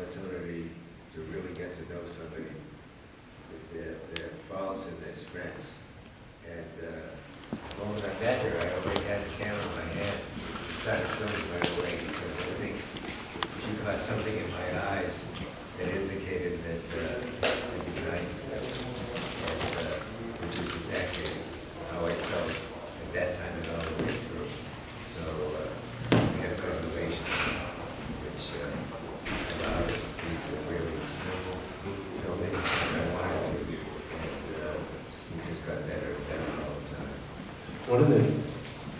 opportunity to really get to know somebody, their faults and their strengths. And the moment I met her, I already had the camera in my hand and started filming right away because I think she caught something in my eyes that indicated that I'd be right, and, which is exactly how I felt at that time and all the way through. So we had a conversation which allowed me to really film it when I wanted to, and we just got better and better all the time.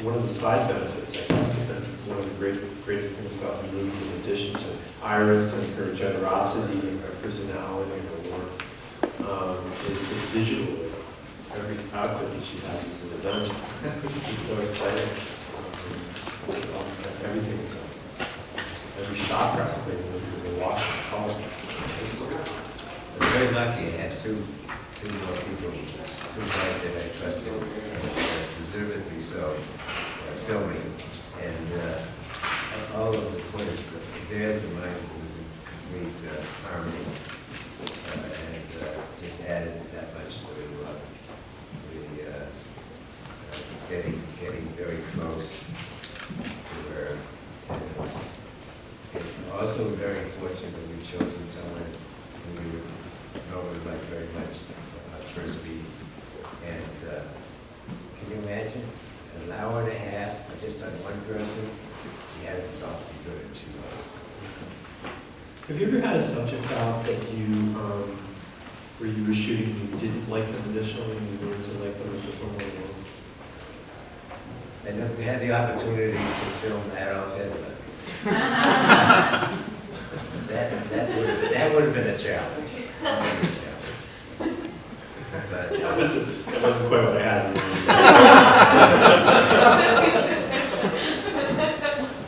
One of the side benefits, I guess, and one of the greatest things about the movie, in addition to Iris and her generosity and her personality and her warmth, is the visual. Every outfit that she has is an adventure. It's just so exciting. Everything is every shot practically is a wash of color. I was very lucky. I had two more people, two guys that I trusted, deservedly so, filming, and all of the footage, theirs and mine, was in complete harmony, and just added that much to getting very close to her. And it's also very fortunate that we've chosen someone who we would normally like very much first meet. And can you imagine an hour and a half just on one person? He had it awfully good, and she was. Have you ever had a subject out that you, where you were shooting and you didn't like them initially and you learned to like them as the film went along? I never had the opportunity to film Adolf Hitler. that would have been a challenge. But That wasn't quite what I had.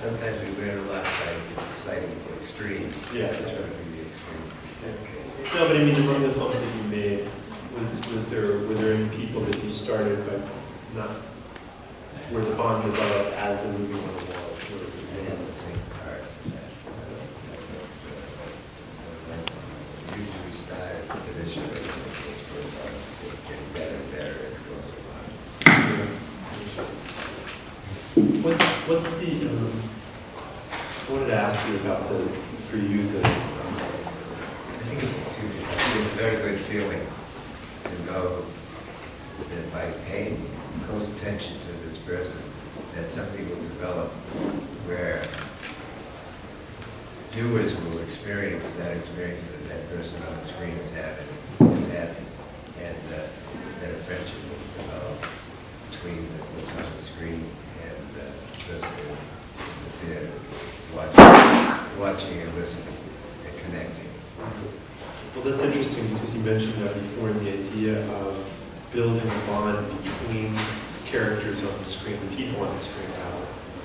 Sometimes we learn a lot by citing the extremes. Yeah, that's right. The extreme. No, but I mean, among the films that you made, were there any people that you started but not, where the bond developed as the movie went along? I have to think hard for that. Usually start initially, it's goes on, getting better and better as it goes along. What's the, I wanted to ask you about for you, I think it's a very good feeling to know that if I pay close attention to this person, that something will develop where viewers will experience that that person on the screen is having, and that a friendship will develop between what's on the screen and the person in the theater, watching and listening and connecting. well, that's interesting because you mentioned that before, the idea of building a bond between characters on the screen, the people on the screen,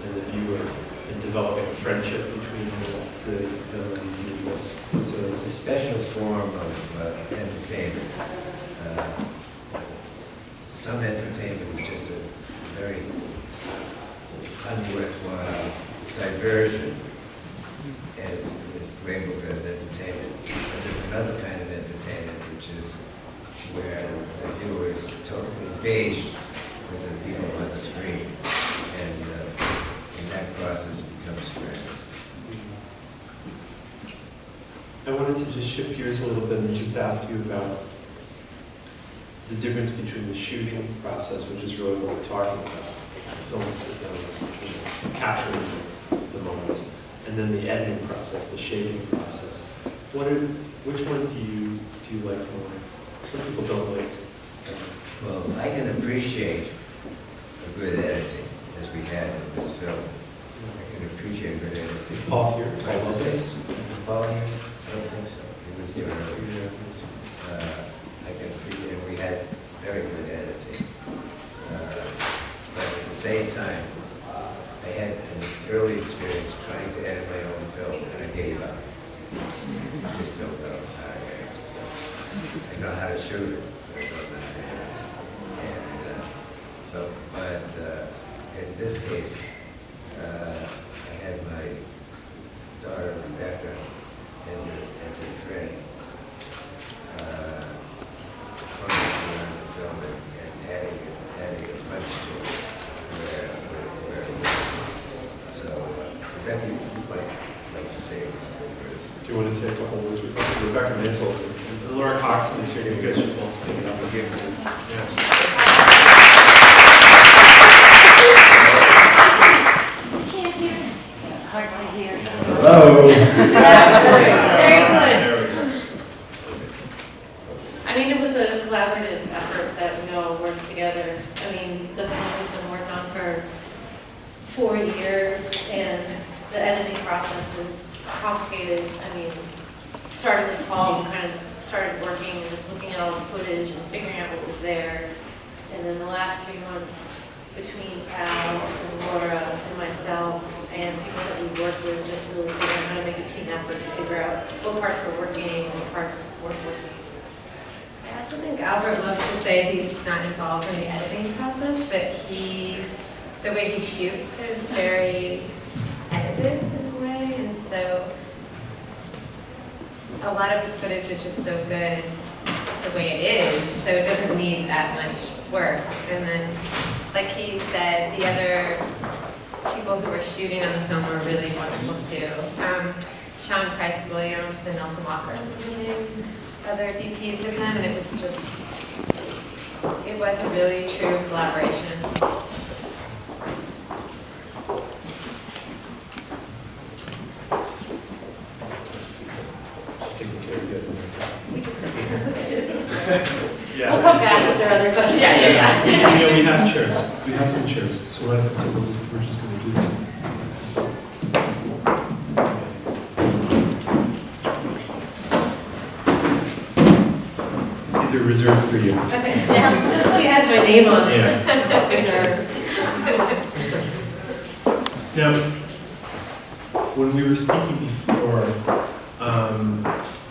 and the viewer, and developing a friendship between the it's It's a special form of entertainment. Some entertainment is just a very unworthwhile diversion, and it's labeled as entertainment. But there's another kind of entertainment, which is where the viewer is totally engaged with the people on the screen, and in that process becomes friends. I wanted to just shift gears a little bit and just ask you about the difference between the shooting process, which is really what we're talking about, the film, capturing the moments, and then the editing process, the shaping process. Which one do you like more? Some people don't like. Well, I can appreciate a good editing, as we had in this film. I can appreciate good editing. Paul here? Paul here? I don't think so. He was here earlier. I can appreciate, we had very good editing. But at the same time, I had an early experience trying to edit my own film, and I gave up. I just don't know how to edit. I know how to shoot it, but I don't know how to edit. And, but in this case, I had my daughter Rebecca, and like to say a couple of words. Do you want to say a couple words? We've got Rebecca Maysles and Laura Coxon is here. You guys should both stand up again. Yeah. It's hard to hear. Hello. Very good. There we go. I mean, it was a collaborative effort that we all worked together. I mean, the film has been worked on for 4 years, and the editing process was complicated. I mean, started with Paul, kind of started working, just looking at all the footage and figuring out what was there. And then the last 3 months between Al and Laura and myself and people that we worked with, just really figuring out how to make a team effort to figure out what parts were working and what parts weren't working. I also think Albert loves to say he's not involved in the editing process, but the way he shoots is very edited in a way, and so a lot of his footage is just so good the way it is, so it doesn't need that much work. And then, like he said, the other people who were shooting on the film were really wonderful too. Sean Price Williams and Nelson Walker and other DPs with them, and it was a really true collaboration. Just taking care of you. We'll come back if there are other questions. Yeah, we have chairs. We have some chairs. So we're just going to do that. It's either reserved for you. Okay, yeah. See, it has my name on it. Yeah. Reserved. Now, when we were speaking before,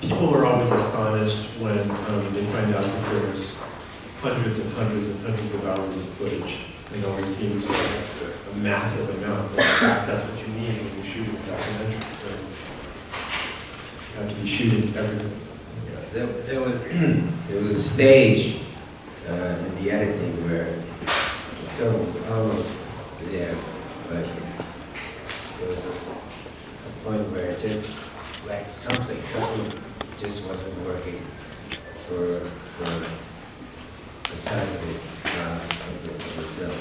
people were always astonished when they find out that there's hundreds and hundreds and hundreds of hours of footage. It always seems like a massive amount, but in fact, that's what you need when you shoot a documentary. You have to be shooting everything. There was a stage in the editing where the film was almost there, but there was a point where it just lacked something just wasn't working for the side of the film.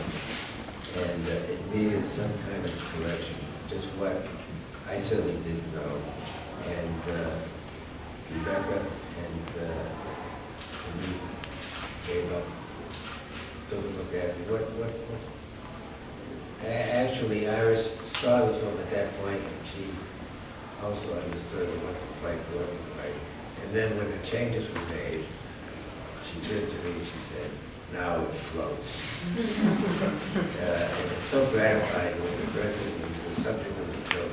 And it needed some kind of correction, just what I certainly didn't know. And Rebecca and we gave up, took a look at it. What? Actually, Iris saw the film at that point, and she also understood it wasn't quite working right. And then when the changes were made, she turned to me and she said, "Now it floats." And it's so gratifying when the person who's the subject of the film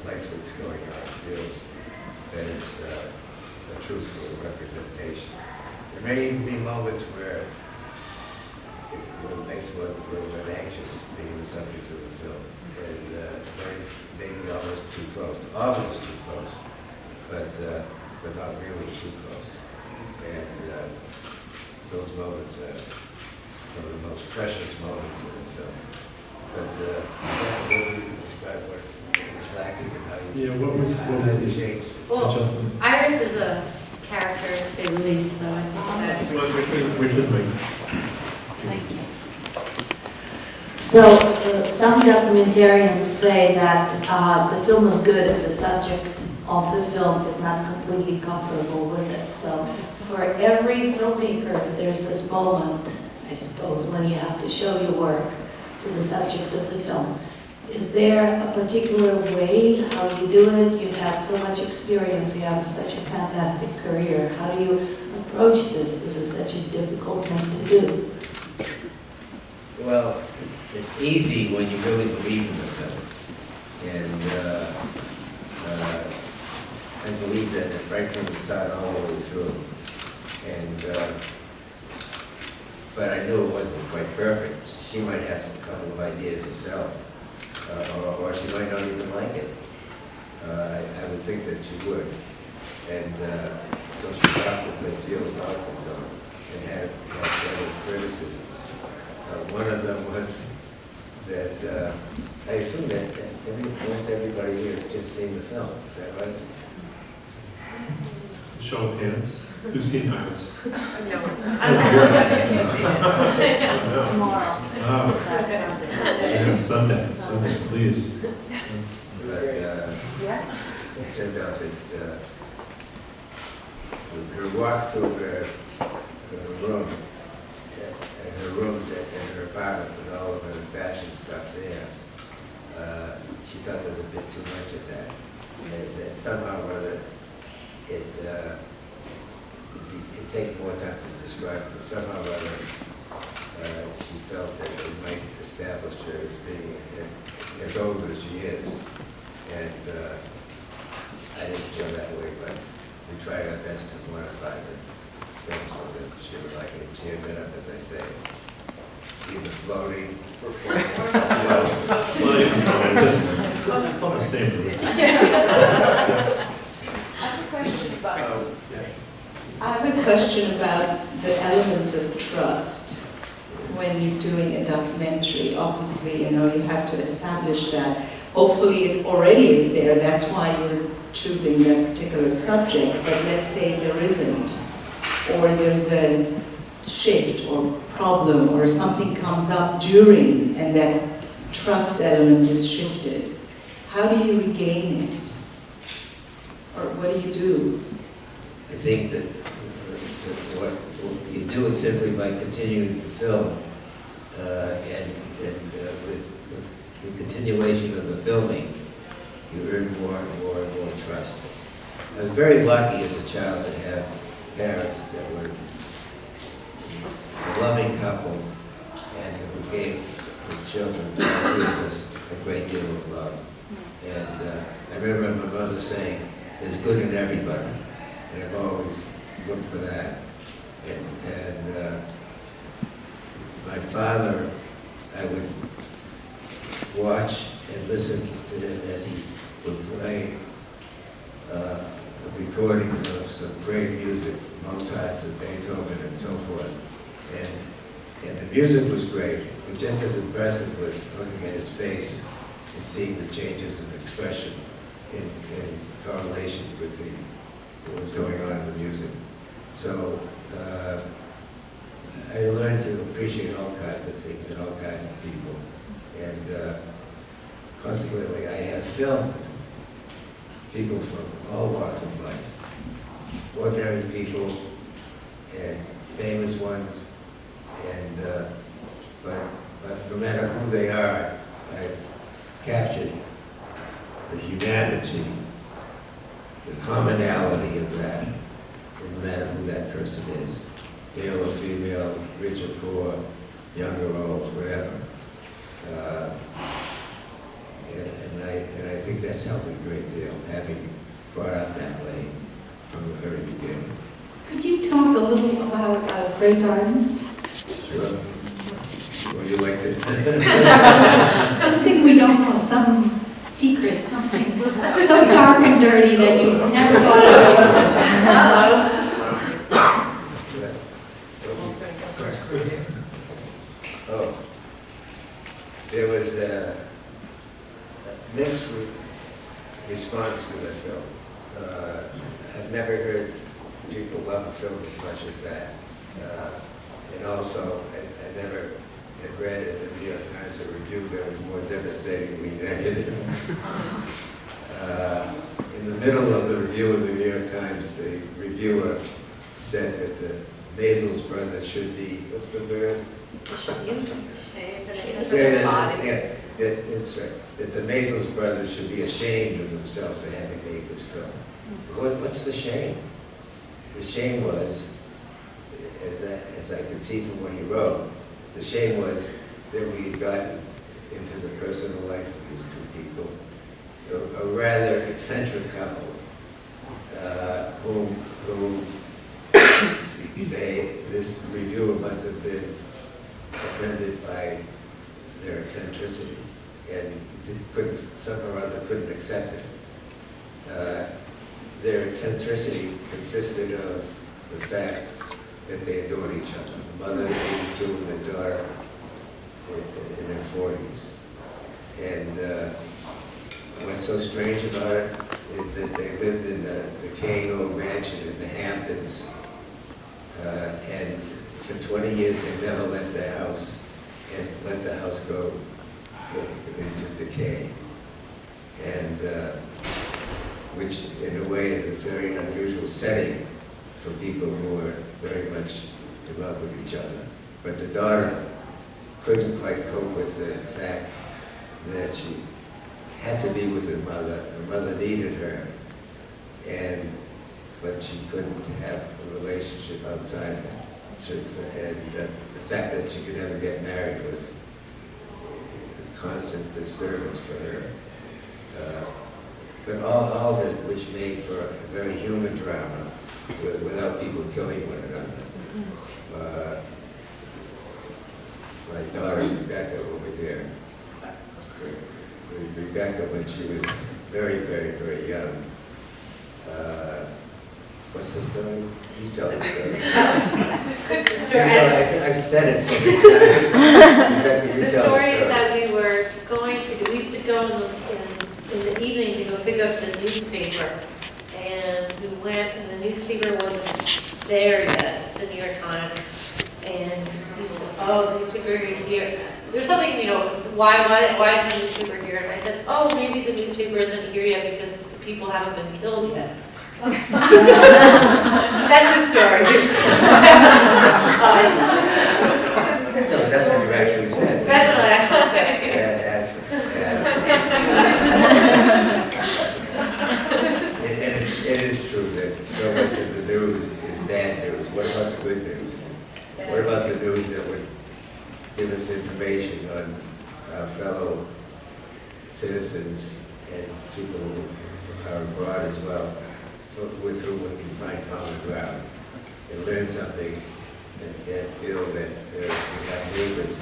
likes what's going on, feels that it's a truthful representation. There may even be moments where it makes one a little bit anxious being the subject of the film. And maybe almost too close, but not really too close. And those moments are some of the most precious moments in the film. But maybe you could describe what was lacking and how you What was the the change. Well, adjustment? Iris is a character, to say the least, so I think that. Which was my... Thank you. So, some documentarians say that the film is good if the subject of the film is not completely comfortable with it. So, for every filmmaker, there's this moment, I suppose, when you have to show your work to the subject of the film. Is there a particular way how you do it? You've had so much experience, you have such a fantastic career. How do you approach this? This is such a difficult thing to do. Well, it's easy when you really believe in the film. And I believe that right from the start all the way through. And but I knew it wasn't quite perfect. She might have some couple of ideas herself, or she might not even like it. I would think that she would. And so she talked a good deal about the film and had several criticisms. One of them was that I assume that most everybody here has just seen the film, is that right? Show of hands. Who's seen Iris? No. Tomorrow. Oh, yeah, Sunday, please. But it turned out that her walk through her room, and her rooms and her apartment with all of her fashion stuff there, she thought there was a bit too much of that. And that somehow or other, it'd take more time to describe it, but somehow or other, she felt that it might establish her as being as old as she is. And I didn't feel that way, but we tried our best to modify the film so that she would like it. She ended up, as I say, either floating or floating. It's all the same. I have a question about the element of trust when you're doing a documentary. Obviously, you have to establish that. Hopefully it already is there, that's why you're choosing that particular subject, but let's say there isn't, or there's a shift or problem or something comes up during and that trust element is shifted. How do you regain it? Or what do you do? I think that what you do it simply by continuing to film, and with the continuation of the filming, you earn more and more and more trust. I was very lucky as a child to have parents that were a loving couple and who gave the children, all three of us, a great deal of love. And I remember my mother saying, "There's good in everybody," and I've always looked for that. And my father, I would watch and listen to him as he would play recordings of some great music, Mozart to Beethoven and so forth. And the music was great, but just as impressive was looking at his face and seeing the changes of expression in correlation with what was going on in the music. So I learned to appreciate all kinds of things and all kinds of people. And consequently, I have filmed people from all walks of life, ordinary people and famous ones, and but no matter who they are, I've captured the humanity, the commonality of that, no matter who that person is, male or female, rich or poor, young or old, whatever. And I think that's helped me a great deal, having brought up that way from the very beginning. Could you talk a little about Grey Gardens? Sure. Would you like to? Something we don't know, some secret, something so dark and dirty that you never thought of. Oh, there was a mixed response to the film. I've never heard people love a film as much as that. And also, I never had read in the New York Times a review that was more devastatingly negative. In the middle of the review of the New York Times, the reviewer said that the Maysles brothers should be, what's the word? That's right. That the Maysles brothers should be ashamed of themselves for having made this film. What's the shame? The shame was, as I could see from what he wrote, the shame was that we had gotten into the personal life of these two people, a rather eccentric couple, whom this reviewer must have been offended by their eccentricity and somehow or other couldn't accept it. Their eccentricity consisted of the fact that they adored each other. The mother, 82, and the daughter in their 40s. And what's so strange about it is that they lived in the decaying old mansion in the Hamptons. And for 20 years, they never left their house and let the house go into decay. And which in a way is a very unusual setting for people who are very much in love with each other. But the daughter couldn't quite cope with the fact that she had to be with her mother. Her mother needed her, but she couldn't have a relationship outside of it. And the fact that she could never get married was a constant disturbance for her. But all of it, which made for a very human drama, without people killing one another. My daughter Rebecca over here, Rebecca, when she was very, very, very young, what's the story? You tell the story. I've said it so many times. Rebecca, you The tell story is that we used to go in the evening to go pick up the newspaper. And we went, and the newspaper wasn't there yet, the New York Times. And he said, oh, the newspaper is here. There's something, why is the newspaper here? And I said, oh, maybe the newspaper isn't here yet because the people haven't been killed yet. That's his story. No, that's what you actually said. That's what I actually said. It is true that so much of the news is bad news. What about the good news? What about the news that would give us information on our fellow citizens and people who are abroad as well, with whom we can find common ground and learn something and feel that we have neighbors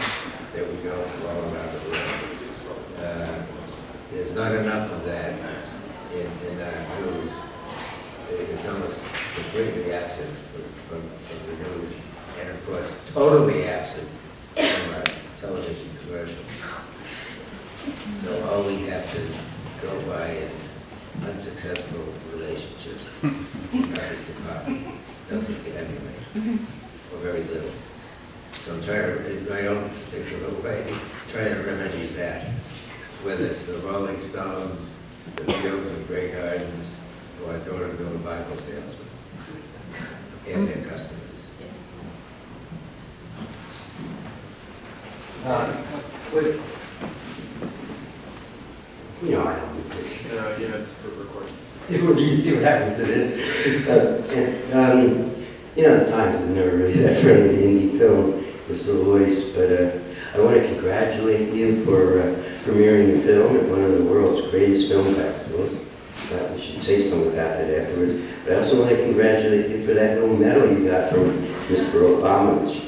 that we know from all around the world. There's not enough of that in our news. It's almost completely absent from the news, and of course, totally absent from our television commercials. So all we have to go by is unsuccessful relationships, nothing to copy, nothing to emulate, or very little. So I'm trying to, in my own particular way, trying to remedy that, whether it's the Rolling Stones, the Fields of Grey Gardens, or a door-to-door Bible salesman, and their customers. I don't do this. Yeah, it's for recording. You see what happens to this. The Times is never really that friendly to indie film. It's the voice, but I want to congratulate you for premiering your film at one of the world's greatest film festivals. We should say something about that afterwards. But I also want to congratulate you for that little medal you got from Mr. Obama this year.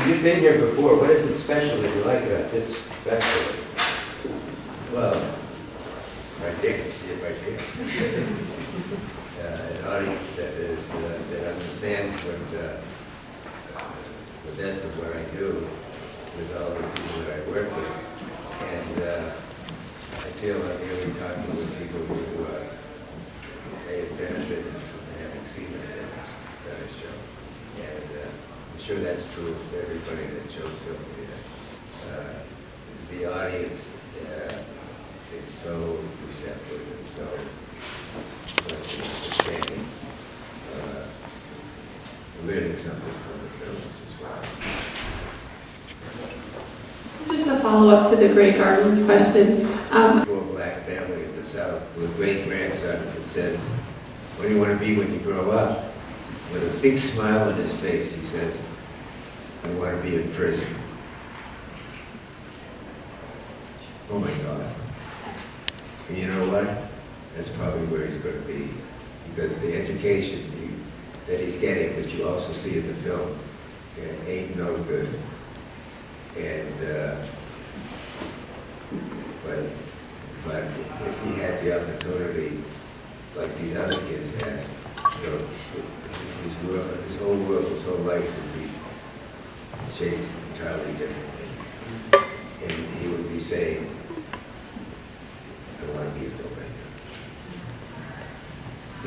You've been here before. What is it special that you like about this festival? Well, right there, you see it right there. An audience that understands what the best of what I do with all the people that I work with, and I feel I'm really talking with people who may have benefited from having seen the films that I show, and I'm sure that's true of everybody that shows films here. The audience is so receptive and so understanding, learning something from the films as well. Just a follow-up to the Grey Gardens question. Poor black family in the South with a great-grandson that says, what do you want to be when you grow up? With a big smile on his face, he says, I want to be in prison. Oh my God. And you know what? That's probably where he's going to be. Because the education that he's getting, that you also see in the film, ain't no good. And, but if he had the opportunity, like these other kids had, his whole world shapes entirely differently. And he would be saying, I want to be a filmmaker.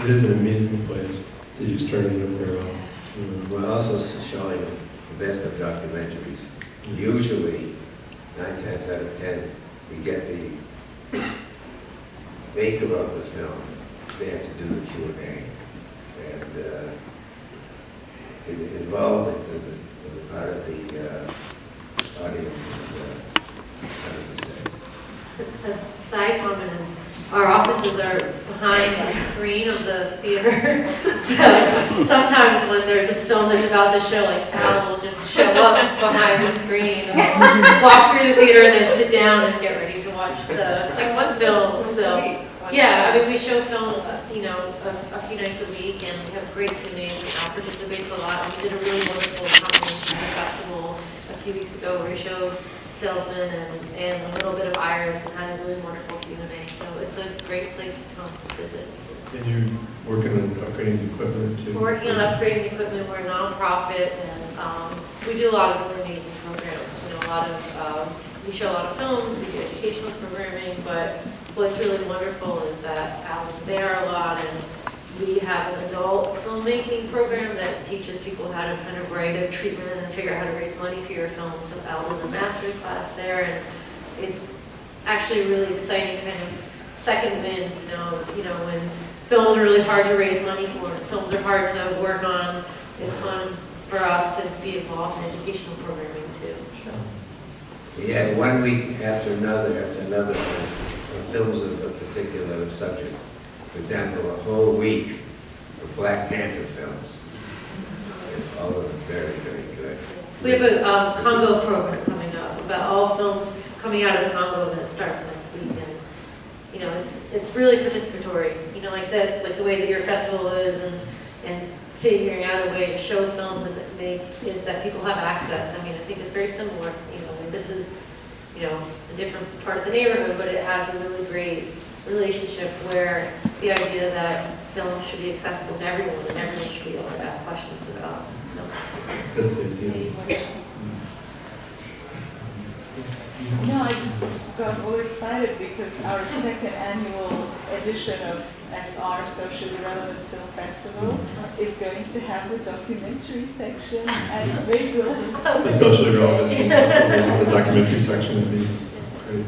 It is an amazing place that you started up there. We're also showing the best of documentaries. Usually, 9 times out of 10, we get the maker of the film there to do the Q&A. And the involvement of the part of the audience is 100%. A side comment is, our offices are behind the screen of the theater. So sometimes when there's a film that's about to show, like Al will just show up behind the screen, and walk through the theater and then sit down and get ready to watch the film. So yeah, I mean, we show films, you know, a few nights a week, and we have great Q&As, and Al participates a lot. We did a really wonderful comprehensive festival a few weeks ago where we showed Salesman and a little bit of Iris, and had a really wonderful Q&A. So it's a great place to come visit. And you're working on upgrading the equipment too? We're working on upgrading the equipment. We're a nonprofit, and we do a lot of really amazing programs. You know, a lot of we show a lot of films, we do educational programming, but what's really wonderful is that Al is there a lot, and we have an adult filmmaking program that teaches people how to kind of write a treatment and figure out how to raise money for your film. So Al does a master's class there, and it's actually a really exciting kind of second wind. You know, when films are really hard to raise money for, films are hard to work on, it's fun for us to be involved in educational programming too. So. We had 1 week after another of films of a particular subject. For example, a whole week of Black Panther films. And all of them very, very good. We have a Congo program coming up about all films coming out of the Congo that starts next week. And, you know, it's really participatory, you know, like this, like the way that your festival is, and figuring out a way to show films that people have access. I mean, I think it's very similar. You know, like this is, you know, a different part of the neighborhood, but it has a really great relationship where the idea that film should be accessible to everyone, and everyone should be able to ask questions about film. That's the idea. No, I just got all excited because our second annual edition of SR, Socially Relevant Film Festival, is going to have a documentary section at Maysles. The socially relevant, the documentary section of these. Great.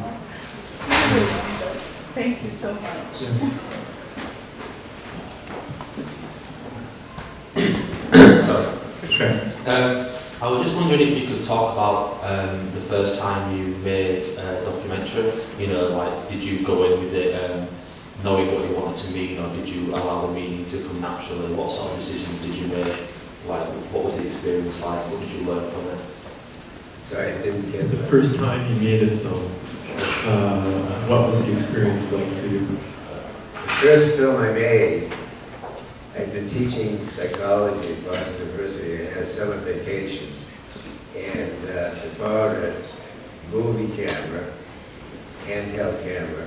Thank you so much. Yes. Sorry. Okay. I was just wondering if you could talk about the first time you made a documentary. You know, like, did you go in with it knowing what you wanted to mean, or did you allow the meaning to come naturally? What sort of decisions did you make? Like, what was the experience like? What did you learn from it? Sorry, I didn't get The first time you made a film, what was the experience like for you? The first film I made, I'd been teaching psychology at Boston University. I had a summer vacation, and I borrowed a movie camera, handheld camera,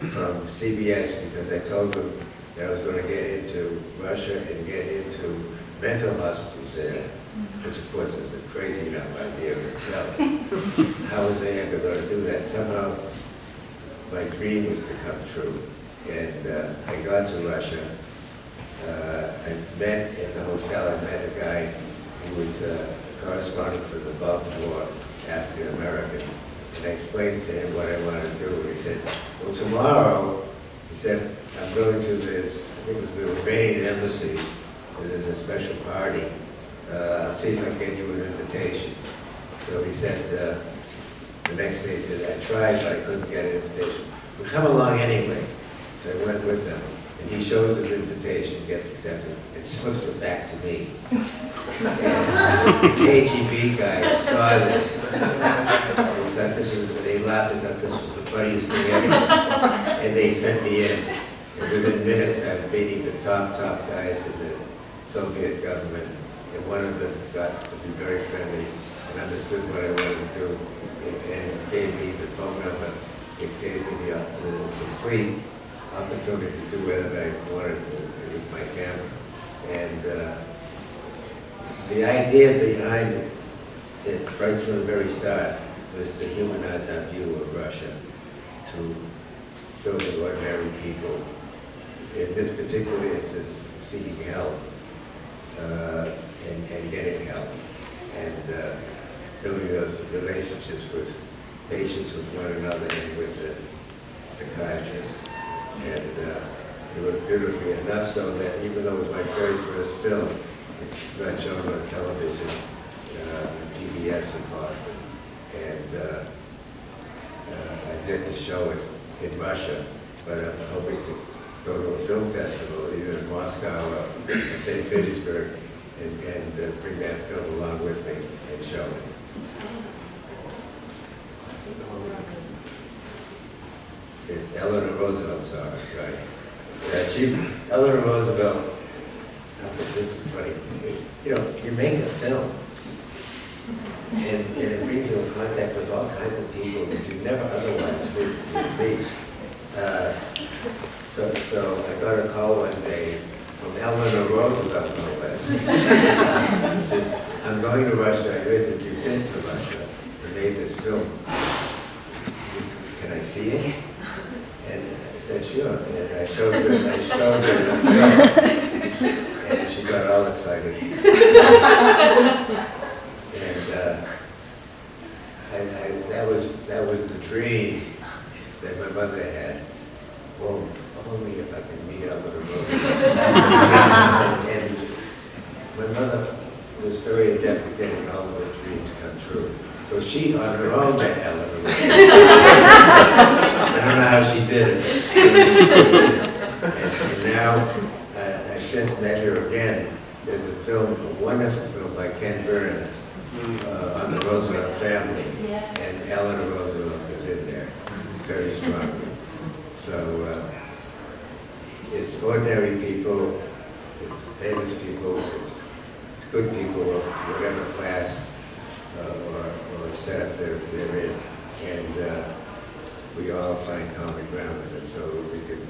from CBS because I told them that I was going to get into Russia and get into mental hospitals there, which of course is a crazy enough idea in itself. How was I ever going to do that? Somehow my dream was to come true. And I got to Russia. I met at the hotel, I met a guy who was a correspondent for the Baltimore African American. And I explained to him what I wanted to do. He said, well, tomorrow, he said, I'm going to this, I think it was the Romanian embassy, and there's a special party. I'll see if I can get you an invitation. So he said, the next day he said, I tried, but I couldn't get an invitation. Well, come along anyway. So I went with him, and he shows his invitation, gets accepted, and slips it back to me. And the KGB guys saw this. They laughed, they thought this was the funniest thing ever. And they sent me in. And within minutes, I was meeting the top guys in the Soviet government. And one of them got to be very friendly and understood what I wanted to do and gave me the phone number. It gave me the complete opportunity to do whatever I wanted to with my camera. And The idea behind it, right from the very start, was to humanize our view of Russia through filming ordinary people. In this particular instance, seeking help and getting help, and building those relationships with patients, with one another, and with the psychiatrists. And it was beautifully enough so that even though it was my very first film, it's not shown on television, on PBS in Boston, and I get to show it in Russia, but I'm hoping to go to a film festival, either in Moscow or St. Petersburg, and bring that film along with me and show it. It's Eleanor Roosevelt saw it, right? Yeah, Eleanor Roosevelt, this is funny, you know, you make a film, and it brings you in contact with all kinds of people that you never otherwise would meet. So I got a call one day from Eleanor Roosevelt, no less. She says, I'm going to Russia, I heard that you've been to Russia and made this film. Can I see it? And I said, sure. And I showed her the film. And she got all excited. And that was the dream that my mother had. Well, only if I can meet Eleanor Roosevelt. And my mother was very adept at getting all of her dreams come true. So she, on her own, met Eleanor Roosevelt. I don't know how she did it. And now, I just met her again. There's a film, a wonderful film by Ken Burns on the Roosevelt family. And Eleanor Roosevelt is in there very strongly. So it's ordinary people, it's famous people, it's good people of whatever class or setup they're in. And we all find common ground with them, so we can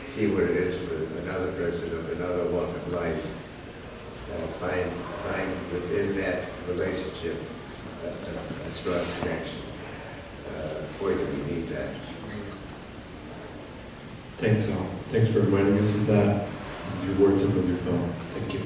see what it is for another person of another walk of life. Find within that relationship a strong connection. Boy, do we need that. Thanks, Al. Thanks for reminding us of that. Your words and with your film. Thank you.